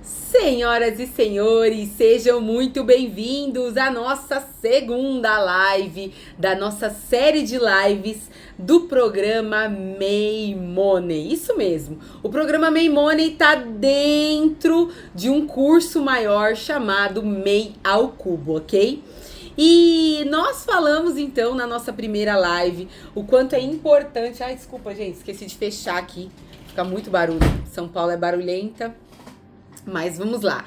Senhoras e senhores, sejam muito bem-vindos à nossa segunda live da nossa série de lives do programa May Money. Isso mesmo, o programa May Money está dentro de um curso maior chamado May ao Cubo, ok? E nós falamos então na nossa primeira live o quanto é importante. Ai, desculpa, gente, esqueci de fechar aqui, fica muito barulho. São Paulo é barulhenta. Mas vamos lá.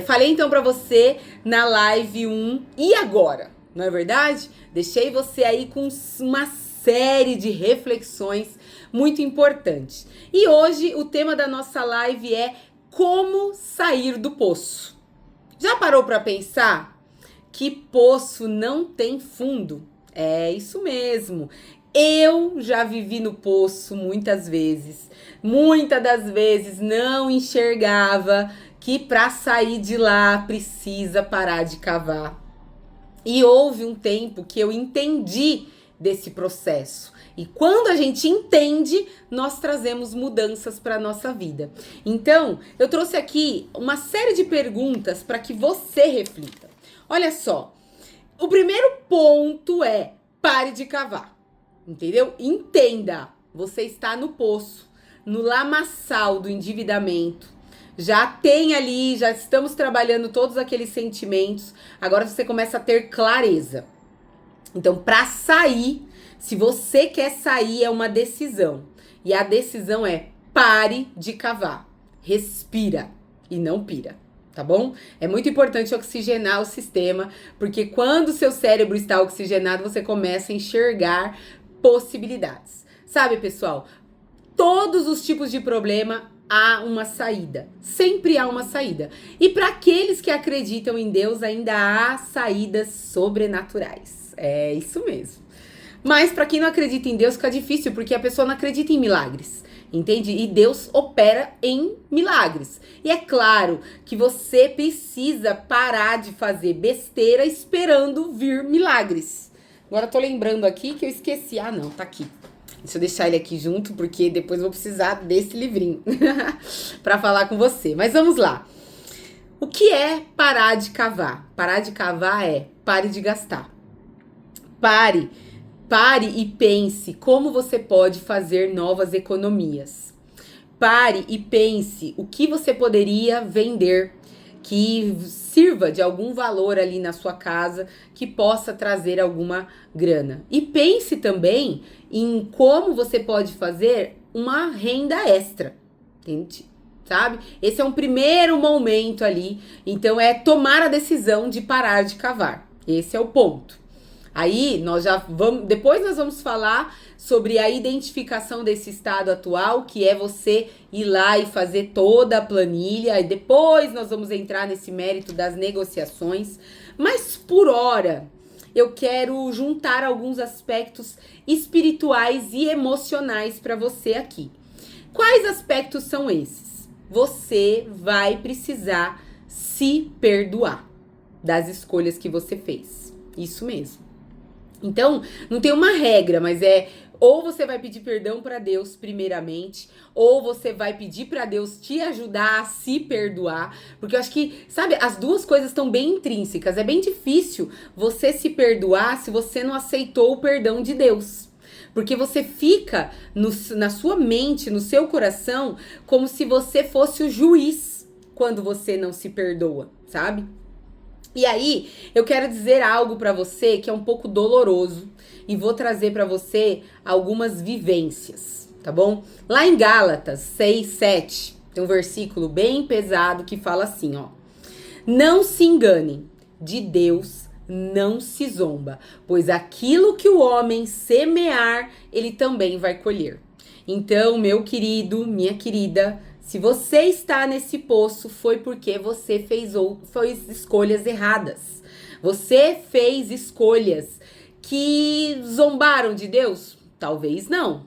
Falei então pra você na live 1 e agora, não é verdade? Deixei você aí com uma série de reflexões muito importantes. E hoje o tema da nossa live é como sair do poço. Já parou pra pensar que poço não tem fundo? É isso mesmo. Eu já vivi no poço muitas vezes. Muitas das vezes não enxergava que para sair de lá precisa parar de cavar. E houve um tempo que eu entendi desse processo. E quando a gente entende, nós trazemos mudanças para a nossa vida. Então, eu trouxe aqui uma série de perguntas para que você reflita. Olha só, o primeiro ponto é: pare de cavar. Entendeu? Entenda, você está no poço, no lamaçal do endividamento. Já tem ali, já estamos trabalhando todos aqueles sentimentos. Agora você começa a ter clareza. Então, para sair, se você quer sair, é uma decisão. E a decisão é: pare de cavar. Respira e não pira. Tá bom? É muito importante oxigenar o sistema, porque quando o seu cérebro está oxigenado, você começa a enxergar possibilidades. Sabe, pessoal? Todos os tipos de problema há uma saída. Sempre há uma saída. E para aqueles que acreditam em Deus, ainda há saídas sobrenaturais. É isso mesmo. Mas para quem não acredita em Deus, fica difícil, porque a pessoa não acredita em milagres. Entende? E Deus opera em milagres. E é claro que você precisa parar de fazer besteira esperando vir milagres. Agora eu tô lembrando aqui que eu esqueci. Ah, não, tá aqui. Deixa eu deixar ele aqui junto, porque depois eu vou precisar desse livrinho para falar com você. Mas vamos lá. O que é parar de cavar? Parar de cavar é pare de gastar. Pare e pense como você pode fazer novas economias. Pare e pense o que você poderia vender que sirva de algum valor ali na sua casa, que possa trazer alguma grana. E pense também em como você pode fazer uma renda extra, entende? Sabe? Esse é um primeiro momento ali. Então é tomar a decisão de parar de cavar. Esse é o ponto. Aí nós já vamos, depois nós vamos falar sobre a identificação desse estado atual, que é você ir lá e fazer toda a planilha, e depois nós vamos entrar nesse mérito das negociações. Mas por hora, eu quero juntar alguns aspectos espirituais e emocionais para você aqui. Quais aspectos são esses? Você vai precisar se perdoar das escolhas que você fez. Isso mesmo. Então, não tem uma regra, mas ou você vai pedir perdão para Deus primeiramente, ou você vai pedir para Deus te ajudar a se perdoar, porque eu acho que, sabe, as duas coisas estão bem intrínsecas. É bem difícil você se perdoar se você não aceitou o perdão de Deus. Porque você fica na sua mente, no seu coração, como se você fosse o juiz quando você não se perdoa, sabe? E aí, eu quero dizer algo pra você que é um pouco doloroso e vou trazer pra você algumas vivências, tá bom? Lá em Gálatas 6:7, tem um versículo bem pesado que fala assim, ó: não se enganem, de Deus não se zomba, pois aquilo que o homem semear, ele também vai colher. Então, meu querido, minha querida, se você está nesse poço, foi porque você fez escolhas erradas. Você fez escolhas que zombaram de Deus? Talvez não.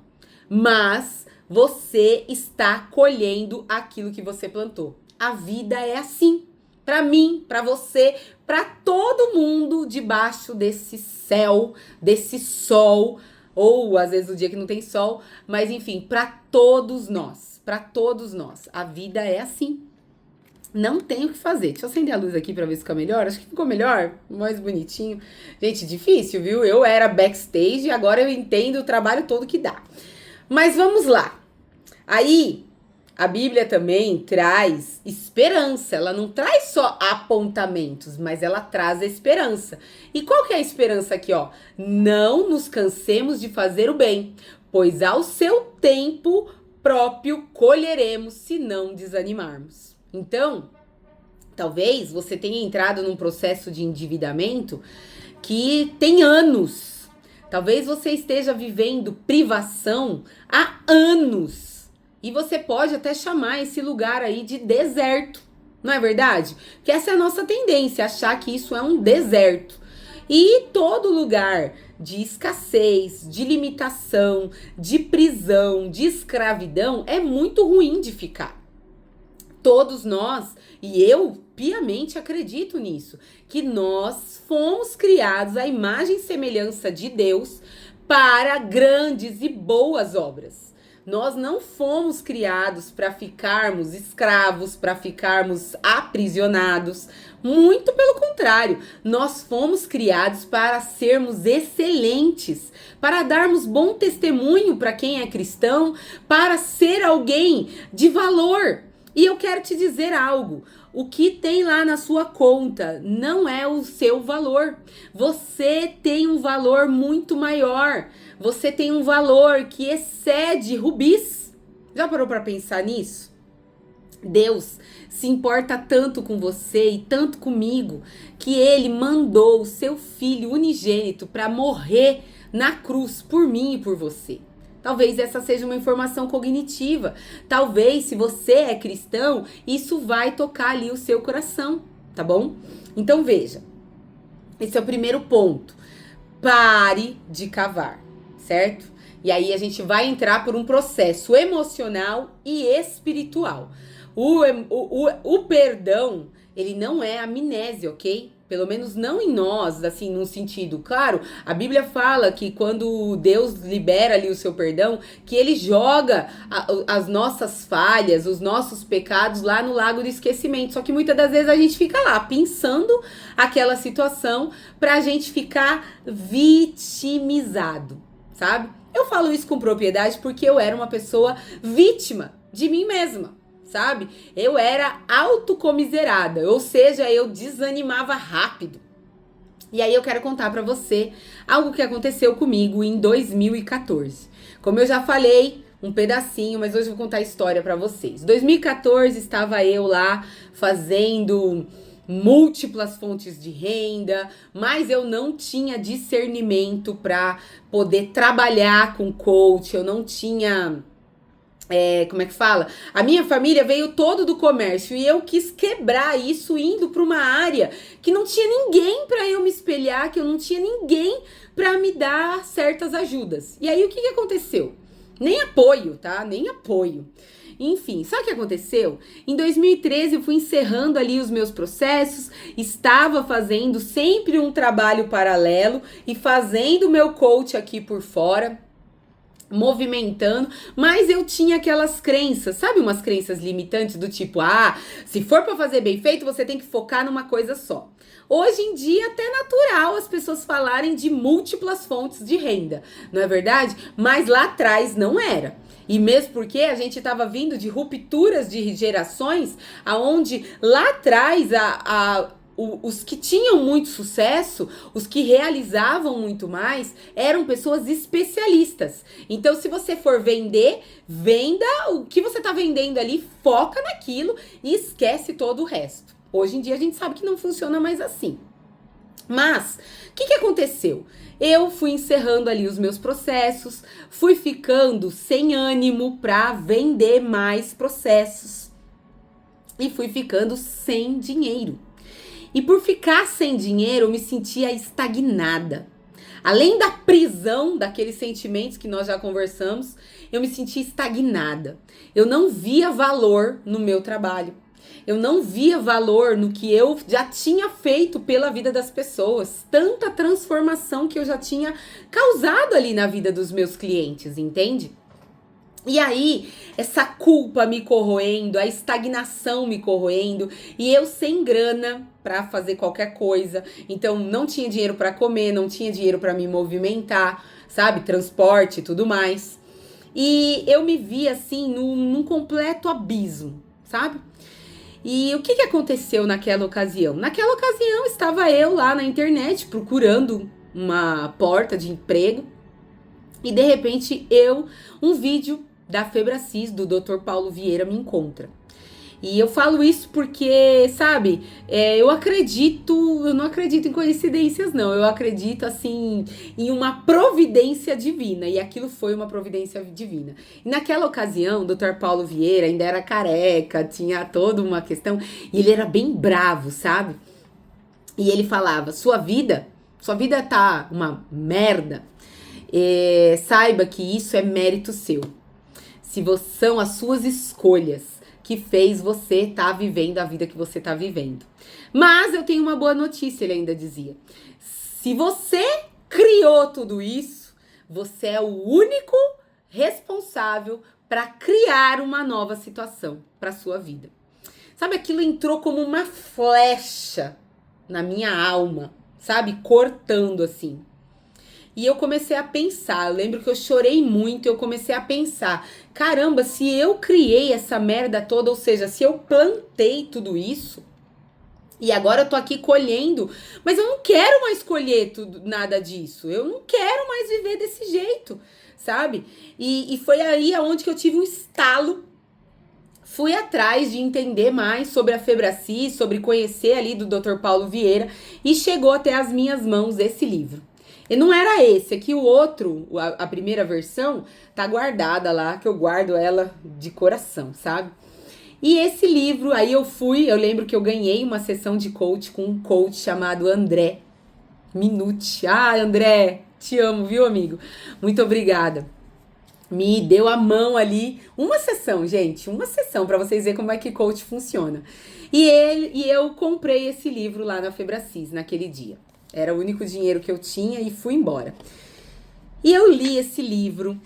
Mas você está colhendo aquilo que você plantou. A vida é assim. Para mim, para você, para todo mundo debaixo desse céu, desse sol, ou às vezes o dia que não tem sol, mas enfim, para todos nós. Para todos nós, a vida é assim. Não tem o que fazer. Deixa eu acender a luz aqui pra ver se fica melhor. Acho que ficou melhor, mais bonitinho. Gente, difícil, viu? Eu era backstage e agora eu entendo o trabalho todo que dá. Mas vamos lá. Aí, a Bíblia também traz esperança. Ela não traz só apontamentos, mas ela traz a esperança. E qual que é a esperança aqui, ó? Não nos cansemos de fazer o bem, pois ao seu tempo próprio colheremos se não desanimarmos. Então, talvez você tenha entrado num processo de endividamento que tem anos. Talvez você esteja vivendo privação há anos. E você pode até chamar esse lugar aí de deserto. Não é verdade? Porque essa é a nossa tendência, achar que isso é um deserto. E todo lugar de escassez, de limitação, de prisão, de escravidão é muito ruim de ficar. Todos nós, e eu piamente acredito nisso, que nós fomos criados à imagem e semelhança de Deus para grandes e boas obras. Nós não fomos criados para ficarmos escravos, para ficarmos aprisionados. Muito pelo contrário, nós fomos criados para sermos excelentes, para darmos bom testemunho para quem é cristão, para ser alguém de valor. E eu quero te dizer algo. O que tem lá na sua conta não é o seu valor. Você tem um valor muito maior. Você tem um valor que excede rubis. Já parou para pensar nisso? Deus se importa tanto com você e tanto comigo que Ele mandou o seu Filho unigênito para morrer na cruz por mim e por você. Talvez essa seja uma informação cognitiva. Talvez, se você é cristão, isso vai tocar ali o seu coração, tá bom? Então, veja. Esse é o primeiro ponto. Pare de cavar, certo? E aí a gente vai entrar por um processo emocional e espiritual. O perdão, ele não é amnésia, ok? Pelo menos não em nós, assim, num sentido. Claro, a Bíblia fala que quando Deus libera ali o seu perdão, que Ele joga as nossas falhas, os nossos pecados lá no lago do esquecimento. Só que muitas das vezes a gente fica lá, pensando aquela situação pra gente ficar vitimizado, sabe? Eu falo isso com propriedade porque eu era uma pessoa vítima de mim mesma. Sabe? Eu era autocomiserada, ou seja, eu desanimava rápido. E aí eu quero contar pra você algo que aconteceu comigo em 2014. Como eu já falei, um pedacinho, mas hoje eu vou contar a história pra vocês. Em 2014 estava eu lá fazendo múltiplas fontes de renda, mas eu não tinha discernimento pra poder trabalhar com coach, eu não tinha... como é que fala? A minha família veio todo do comércio e eu quis quebrar isso indo para uma área que não tinha ninguém para eu me espelhar, que eu não tinha ninguém para me dar certas ajudas. E aí o que aconteceu? Nem apoio, tá? Nem apoio. Enfim, sabe o que aconteceu? Em 2013 eu fui encerrando ali os meus processos, estava fazendo sempre um trabalho paralelo e fazendo meu coach aqui por fora, movimentando, mas eu tinha aquelas crenças, sabe, umas crenças limitantes do tipo, se for para fazer bem feito, você tem que focar numa coisa só. Hoje em dia até é natural as pessoas falarem de múltiplas fontes de renda, não é verdade? Mas lá atrás não era. E mesmo porque a gente estava vindo de rupturas de gerações, aonde lá atrás os que tinham muito sucesso, os que realizavam muito mais, eram pessoas especialistas. Então, se você for vender, venda o que você está vendendo ali, foca naquilo e esquece todo o resto. Hoje em dia a gente sabe que não funciona mais assim. Mas, o que aconteceu? Eu fui encerrando ali os meus processos, fui ficando sem ânimo para vender mais processos e fui ficando sem dinheiro. E por ficar sem dinheiro, eu me sentia estagnada. Além da prisão daqueles sentimentos que nós já conversamos, eu me sentia estagnada. Eu não via valor no meu trabalho. Eu não via valor no que eu já tinha feito pela vida das pessoas. Tanta transformação que eu já tinha causado ali na vida dos meus clientes, entende? E aí, essa culpa me corroendo, a estagnação me corroendo, e eu sem grana pra fazer qualquer coisa. Então, não tinha dinheiro pra comer, não tinha dinheiro pra me movimentar, sabe? Transporte e tudo mais. E eu me vi assim num completo abismo, sabe? E o que aconteceu naquela ocasião? Naquela ocasião estava eu lá na internet procurando uma porta de emprego e de repente um vídeo da Febracis, do Dr. Paulo Vieira, me encontra. E eu falo isso porque, sabe, eu não acredito em coincidências, não. Eu acredito, assim, em uma providência divina. E aquilo foi uma providência divina. E naquela ocasião, o Dr. Paulo Vieira ainda era careca, tinha toda uma questão. E ele era bem bravo, sabe? E ele falava, sua vida tá uma merda. Saiba que isso é mérito seu. São as suas escolhas que fez você estar vivendo a vida que você está vivendo. Mas eu tenho uma boa notícia, ele ainda dizia. Se você criou tudo isso, você é o único responsável para criar uma nova situação para sua vida. Sabe, aquilo entrou como uma flecha na minha alma, sabe? Cortando assim. E eu comecei a pensar, eu lembro que eu chorei muito, eu comecei a pensar, caramba, se eu criei essa merda toda, ou seja, se eu plantei tudo isso, e agora eu tô aqui colhendo, mas eu não quero mais colher nada disso, eu não quero mais viver desse jeito, sabe? E foi aí aonde que eu tive um estalo, fui atrás de entender mais sobre a Febracis, sobre conhecer ali do Dr. Paulo Vieira, e chegou até as minhas mãos esse livro. E não era esse, aqui o outro, a primeira versão, tá guardada lá, que eu guardo ela de coração, sabe? E esse livro, aí eu lembro que eu ganhei uma sessão de coach com um coach chamado André Minuti. Ah, André, te amo, viu, amigo? Muito obrigada. Me deu a mão ali, uma sessão, gente, uma sessão, pra vocês verem como é que coach funciona. E eu comprei esse livro lá na Febracis, naquele dia. Era o único dinheiro que eu tinha e fui embora. E eu li esse livro,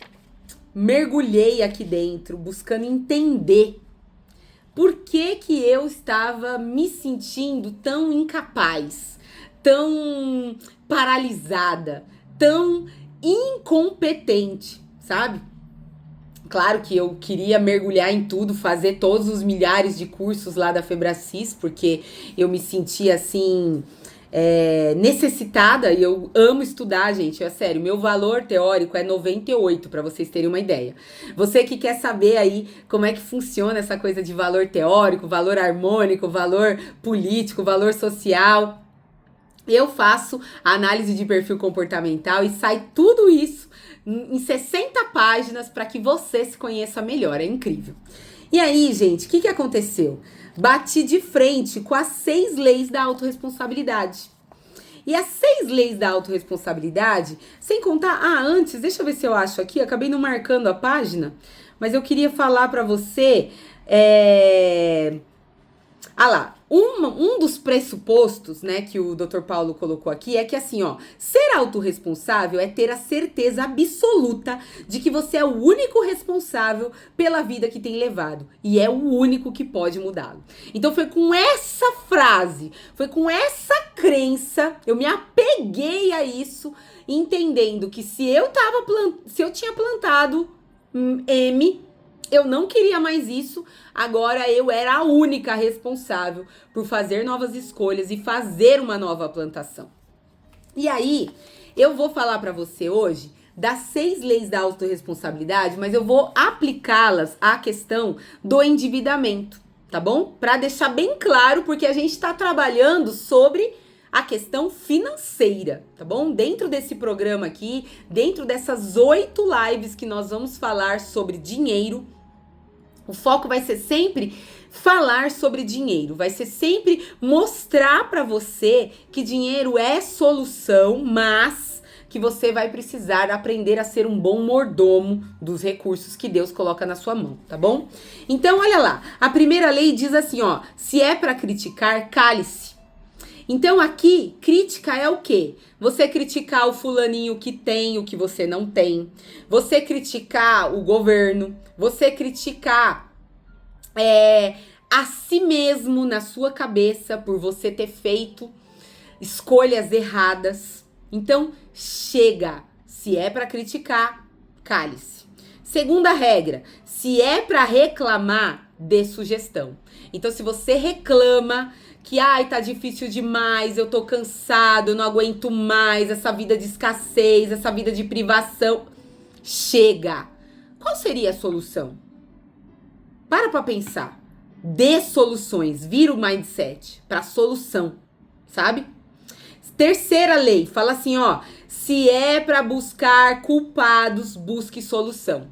mergulhei aqui dentro, buscando entender por que eu estava me sentindo tão incapaz, tão paralisada, tão incompetente, sabe? Claro que eu queria mergulhar em tudo, fazer todos os milhares de cursos lá da Febracis, porque eu me sentia assim... necessitada, e eu amo estudar, gente, é sério, meu valor teórico é 98, para vocês terem uma ideia. Você que quer saber aí como é que funciona essa coisa de valor teórico, valor harmônico, valor político, valor social, eu faço a análise de perfil comportamental e sai tudo isso em 60 páginas para que você se conheça melhor, é incrível. E aí, gente, o que aconteceu? Bati de frente com as 6 leis da autorresponsabilidade. E as 6 leis da autorresponsabilidade, sem contar... antes, deixa eu ver se eu acho aqui, acabei não marcando a página, mas eu queria falar pra você... lá, um dos pressupostos, né, que o Dr. Paulo colocou aqui é que assim, ó, ser autorresponsável é ter a certeza absoluta de que você é o único responsável pela vida que tem levado e é o único que pode mudá-lo. Então foi com essa frase, foi com essa crença, eu me apeguei a isso, entendendo que se eu tinha plantado M, eu não queria mais isso, agora eu era a única responsável por fazer novas escolhas e fazer uma nova plantação. E aí, eu vou falar pra você hoje das 6 leis da autorresponsabilidade, mas eu vou aplicá-las à questão do endividamento, tá bom? Pra deixar bem claro, porque a gente tá trabalhando sobre a questão financeira, tá bom? Dentro desse programa aqui, dentro dessas 8 lives que nós vamos falar sobre dinheiro, o foco vai ser sempre falar sobre dinheiro, vai ser sempre mostrar para você que dinheiro é solução, mas que você vai precisar aprender a ser um bom mordomo dos recursos que Deus coloca na sua mão, tá bom? Então, olha lá, a primeira lei diz assim, ó, se é para criticar, cale-se. Então aqui, crítica é o quê? Você criticar o fulaninho que tem o que você não tem. Você criticar o governo. Você criticar a si mesmo na sua cabeça por você ter feito escolhas erradas. Então, chega. Se é para criticar, cale-se. Segunda regra, se é para reclamar, dê sugestão. Então, se você reclama que, tá difícil demais, eu tô cansado, eu não aguento mais essa vida de escassez, essa vida de privação, chega. Qual seria a solução? Para pensar. Dê soluções, vira o mindset para solução, sabe? Terceira lei, fala assim, se é para buscar culpados, busque solução.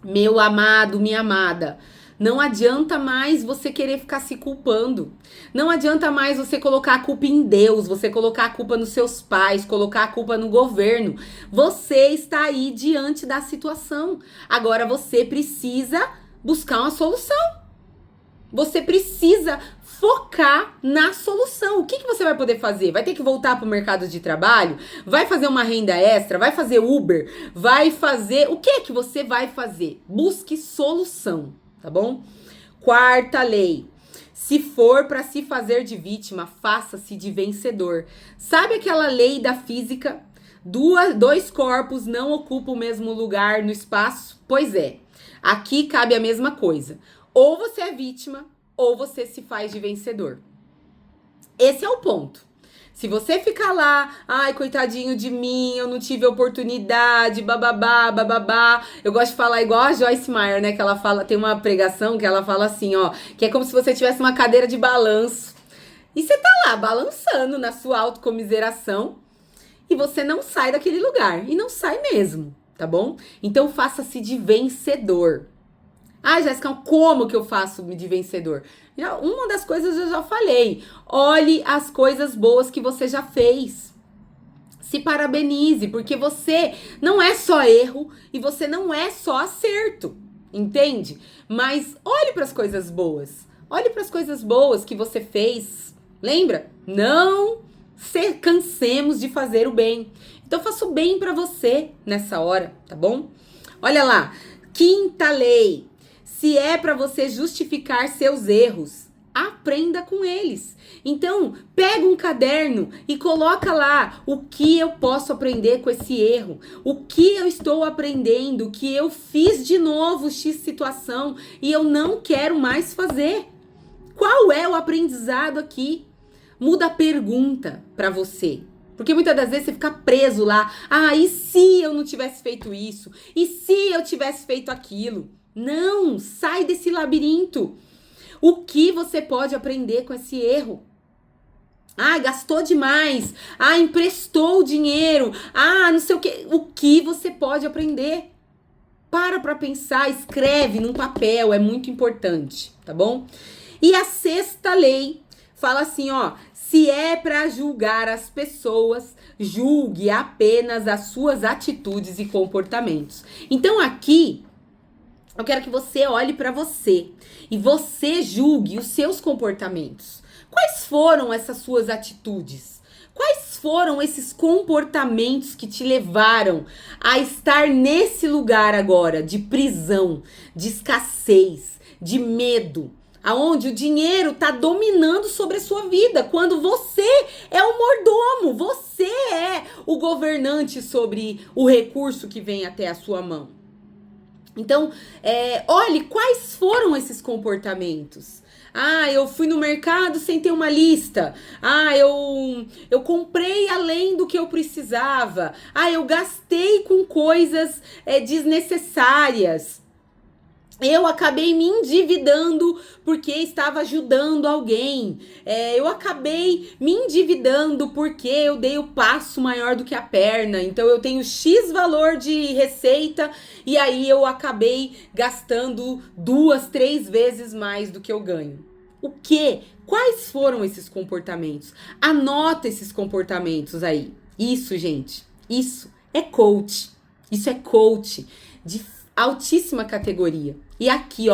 Meu amado, minha amada, não adianta mais você querer ficar se culpando. Não adianta mais você colocar a culpa em Deus, você colocar a culpa nos seus pais, colocar a culpa no governo. Você está aí diante da situação. Agora você precisa buscar uma solução. Você precisa focar na solução. O que você vai poder fazer? Vai ter que voltar para o mercado de trabalho? Vai fazer uma renda extra? Vai fazer Uber? Vai fazer... O que é que você vai fazer? Busque solução, tá bom? Quarta lei. Se for para se fazer de vítima, faça-se de vencedor. Sabe aquela lei da física? Dois corpos não ocupam o mesmo lugar no espaço? Pois é. Aqui cabe a mesma coisa. Ou você é vítima, ou você se faz de vencedor. Esse é o ponto. Se você ficar lá, coitadinho de mim, eu não tive oportunidade, bababá, bababá. Eu gosto de falar igual a Joyce Meyer, né? Que ela fala, tem uma pregação que ela fala assim, que é como se você tivesse uma cadeira de balanço. E você tá lá, balançando na sua autocomiseração, e você não sai daquele lugar. E não sai mesmo, tá bom? Então, faça-se de vencedor. Jéssica, como que eu faço de vencedor? Uma das coisas eu já falei. Olhe as coisas boas que você já fez. Se parabenize, porque você não é só erro e você não é só acerto, entende? Mas olhe para as coisas boas. Olhe para as coisas boas que você fez. Lembra? Não se cansemos de fazer o bem. Então, faça o bem para você nessa hora, tá bom? Olha lá. Quinta lei. Se é para você justificar seus erros, aprenda com eles. Então, pega um caderno e coloca lá o que eu posso aprender com esse erro. O que eu estou aprendendo, que eu fiz de novo X situação e eu não quero mais fazer. Qual é o aprendizado aqui? Muda a pergunta para você. Porque muitas das vezes você fica preso lá. E se eu não tivesse feito isso? E se eu tivesse feito aquilo? Não, sai desse labirinto. O que você pode aprender com esse erro? Gastou demais. Emprestou o dinheiro. Não sei o que. O que você pode aprender? Para pensar, escreve num papel, é muito importante, tá bom? E a sexta lei fala assim, se é para julgar as pessoas, julgue apenas as suas atitudes e comportamentos. Então aqui eu quero que você olhe para você e você julgue os seus comportamentos. Quais foram essas suas atitudes? Quais foram esses comportamentos que te levaram a estar nesse lugar agora de prisão, de escassez, de medo, aonde o dinheiro está dominando sobre a sua vida, quando você é o mordomo, você é o governante sobre o recurso que vem até a sua mão. Então, olhe quais foram esses comportamentos. Eu fui no mercado sem ter uma lista. Eu comprei além do que eu precisava. Eu gastei com coisas desnecessárias. Eu acabei me endividando porque estava ajudando alguém. Eu acabei me endividando porque eu dei o passo maior do que a perna. Então, eu tenho X valor de receita e aí eu acabei gastando 2, 3 vezes mais do que eu ganho. O quê? Quais foram esses comportamentos? Anota esses comportamentos aí. Isso, gente. Isso é coach. Isso é coach de altíssima categoria. E aqui,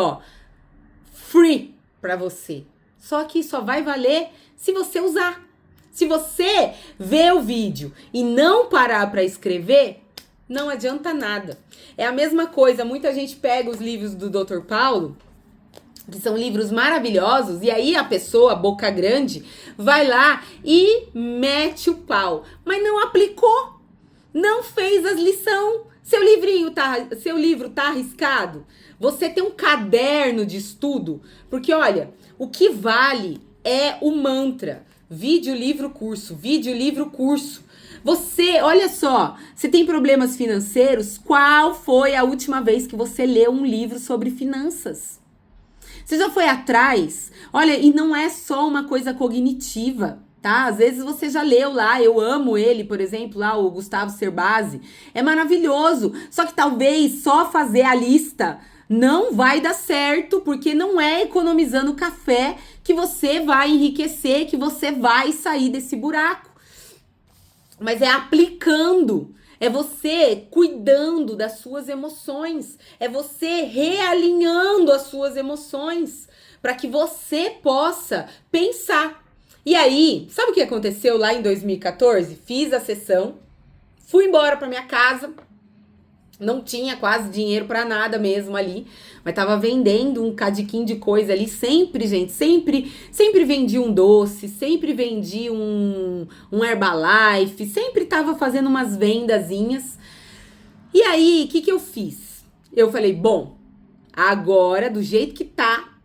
free pra você. Só que só vai valer se você usar. Se você vê o vídeo e não parar para escrever, não adianta nada. É a mesma coisa, muita gente pega os livros do Dr. Paulo, que são livros maravilhosos, e aí a pessoa, boca grande, vai lá e mete o pau, mas não aplicou, não fez as lições. Seu livro tá arriscado? Você tem um caderno de estudo? Porque olha, o que vale é o mantra: vídeo, livro, curso, vídeo, livro, curso. Você, olha só, se tem problemas financeiros, qual foi a última vez que você leu um livro sobre finanças? Você já foi atrás? Olha, e não é só uma coisa cognitiva, tá? Às vezes você já leu lá, eu amo ele, por exemplo, lá o Gustavo Cerbasi. É maravilhoso, só que talvez só fazer a lista não vai dar certo, porque não é economizando café que você vai enriquecer, que você vai sair desse buraco. Mas é aplicando, é você cuidando das suas emoções, é você realinhando as suas emoções para que você possa pensar. E aí, sabe o que aconteceu lá em 2014? Fiz a sessão, fui embora para minha casa, não tinha quase dinheiro para nada mesmo ali, mas tava vendendo um cadiquinho de coisa ali, sempre, gente, sempre vendi um doce, sempre vendi um Herbalife, sempre tava fazendo umas vendazinhas. E aí, o que eu fiz? Eu falei, bom, agora, do jeito que tá,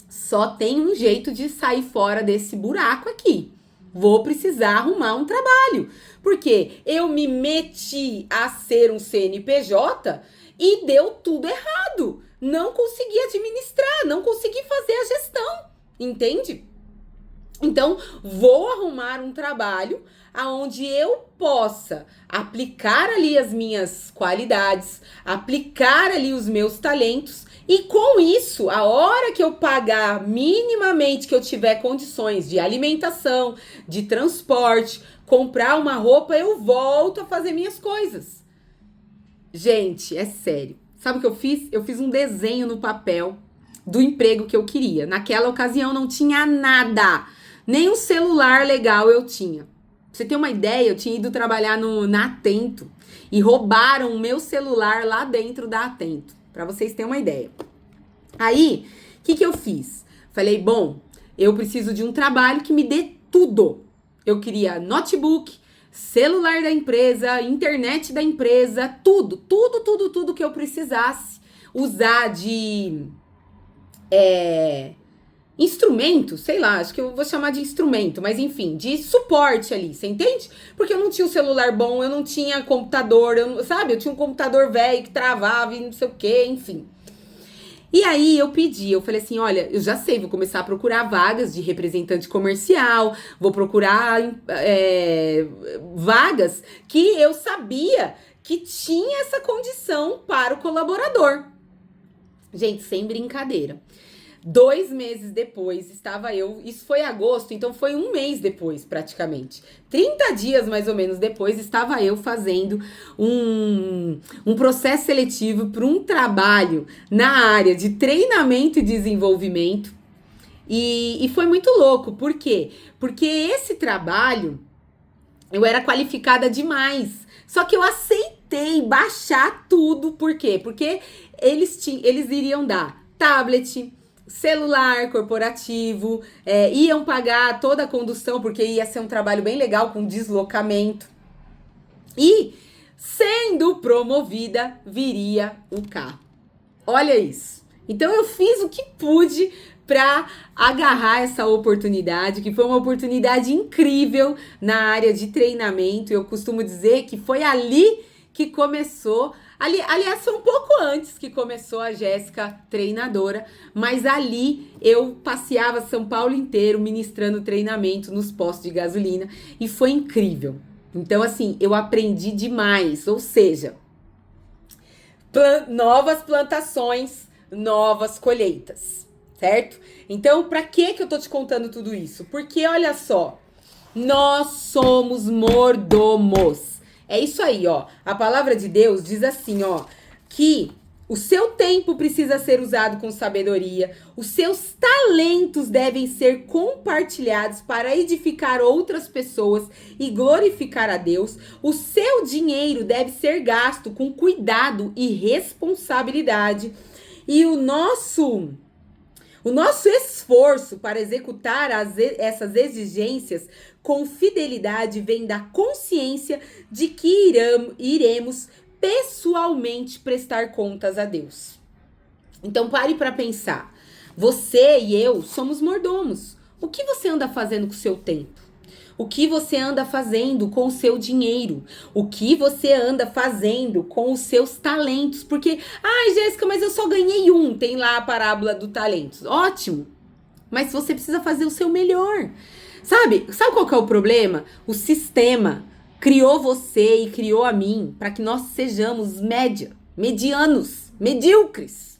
só tem um jeito de sair fora desse buraco aqui. Vou precisar arrumar um trabalho. Porque eu me meti a ser um CNPJ e deu tudo errado. Não consegui administrar, não consegui fazer a gestão. Entende? Então, vou arrumar um trabalho aonde eu possa aplicar ali as minhas qualidades, aplicar ali os meus talentos, e com isso, a hora que eu pagar minimamente, que eu tiver condições de alimentação, de transporte, comprar uma roupa, eu volto a fazer minhas coisas. Gente, é sério. Sabe o que eu fiz? Eu fiz um desenho no papel do emprego que eu queria. Naquela ocasião não tinha nada. Nem um celular legal eu tinha. Pra você ter uma ideia, eu tinha ido trabalhar na Atento e roubaram o meu celular lá dentro da Atento. Pra vocês terem uma ideia. Aí, o que eu fiz? Falei, bom, eu preciso de um trabalho que me dê tudo. Eu queria notebook, celular da empresa, internet da empresa, tudo que eu precisasse usar de instrumento, sei lá, acho que eu vou chamar de instrumento, mas enfim, de suporte ali, você entende? Porque eu não tinha um celular bom, eu não tinha computador, eu tinha um computador velho que travava e não sei o que, enfim. E aí eu falei assim, olha, eu já sei, vou começar a procurar vagas de representante comercial, vou procurar vagas que eu sabia que tinha essa condição para o colaborador. Gente, sem brincadeira. 2 meses depois, estava eu, isso foi agosto, então foi 1 mês depois, praticamente. 30 dias, mais ou menos, depois, estava eu fazendo um processo seletivo para um trabalho na área de treinamento e desenvolvimento. E foi muito louco, por quê? Porque esse trabalho, eu era qualificada demais, só que eu aceitei baixar tudo, por quê? Porque eles iriam dar tablet, celular corporativo, iam pagar toda a condução, porque ia ser um trabalho bem legal, com deslocamento. E, sendo promovida, viria o carro. Olha isso. Então, eu fiz o que pude para agarrar essa oportunidade, que foi uma oportunidade incrível na área de treinamento. Eu costumo dizer que foi ali que começou. Aliás, foi um pouco antes que começou a Jéssica treinadora, mas ali eu passeava São Paulo inteiro ministrando treinamento nos postos de gasolina e foi incrível. Então, assim, eu aprendi demais, ou seja, novas plantações, novas colheitas, certo? Então, pra que eu tô te contando tudo isso? Porque, olha só, nós somos mordomos. É isso aí, ó. A palavra de Deus diz assim, ó, que O seu tempo precisa ser usado com sabedoria. Os seus talentos devem ser compartilhados para edificar outras pessoas e glorificar a Deus. O seu dinheiro deve ser gasto com cuidado e responsabilidade. E o nosso esforço para executar essas exigências com fidelidade vem da consciência de que iremos pessoalmente prestar contas a Deus. Então pare para pensar. Você e eu somos mordomos. O que você anda fazendo com o seu tempo? O que você anda fazendo com o seu dinheiro? O que você anda fazendo com os seus talentos? Porque, Jéssica, mas eu só ganhei um. Tem lá a parábola do talentos. Ótimo. Mas você precisa fazer o seu melhor. Sabe qual que é o problema? O sistema criou você e criou a mim para que nós sejamos medianos, medíocres.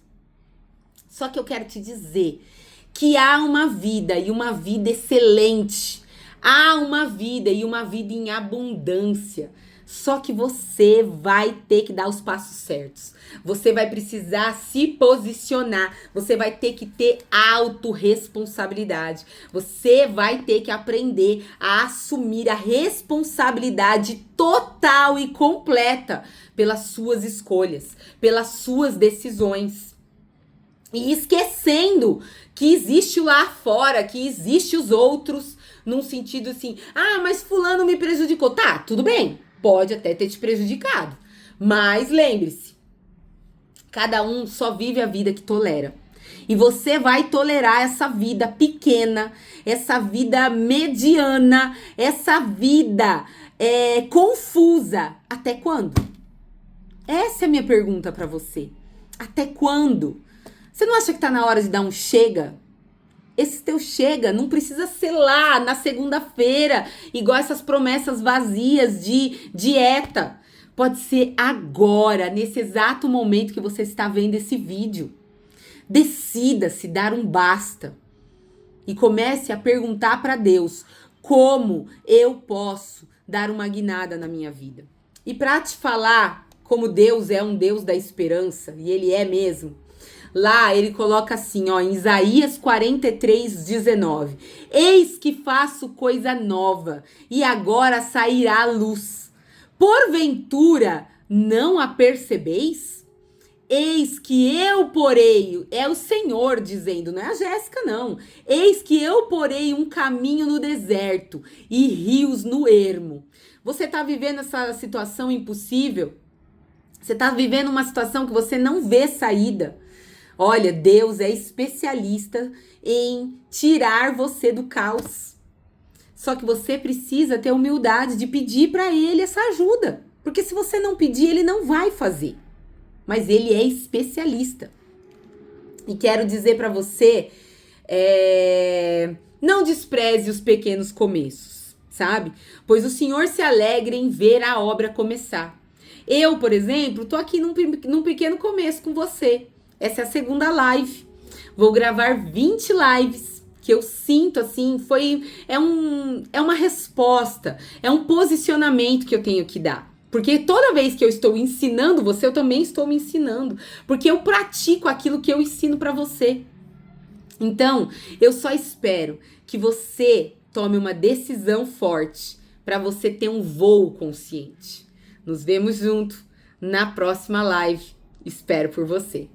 Só que eu quero te dizer que há uma vida e uma vida excelente. Há uma vida e uma vida em abundância. Só que você vai ter que dar os passos certos. Você vai precisar se posicionar. Você vai ter que ter autorresponsabilidade. Você vai ter que aprender a assumir a responsabilidade total e completa pelas suas escolhas, pelas suas decisões. E esquecendo que existe lá fora, que existe os outros, num sentido assim, mas fulano me prejudicou. Tá, tudo bem, pode até ter te prejudicado. Mas lembre-se, cada um só vive a vida que tolera. E você vai tolerar essa vida pequena, essa vida mediana, essa vida confusa. Até quando? Essa é a minha pergunta pra você. Até quando? Você não acha que tá na hora de dar um chega? Esse teu chega não precisa ser lá na segunda-feira, igual essas promessas vazias de dieta. Pode ser agora, nesse exato momento que você está vendo esse vídeo. Decida-se dar um basta e comece a perguntar para Deus como eu posso dar uma guinada na minha vida. E para te falar como Deus é um Deus da esperança, e Ele é mesmo, lá ele coloca assim, em Isaías 43:19. Eis que faço coisa nova, e agora sairá a luz. Porventura, não a percebeis? Eis que eu porei, é o Senhor dizendo, não é a Jéssica não. Eis que eu porei um caminho no deserto e rios no ermo. Você está vivendo essa situação impossível? Você está vivendo uma situação que você não vê saída? Olha, Deus é especialista em tirar você do caos. Só que você precisa ter humildade de pedir para Ele essa ajuda. Porque se você não pedir, Ele não vai fazer. Mas Ele é especialista. E quero dizer para você, não despreze os pequenos começos, sabe? Pois o Senhor se alegra em ver a obra começar. Eu, por exemplo, tô aqui num pequeno começo com você. Essa é a segunda live. Vou gravar 20 lives que eu sinto assim, é uma resposta, é um posicionamento que eu tenho que dar. Porque toda vez que eu estou ensinando você, eu também estou me ensinando. Porque eu pratico aquilo que eu ensino para você. Então, eu só espero que você tome uma decisão forte para você ter um voo consciente. Nos vemos junto na próxima live. Espero por você.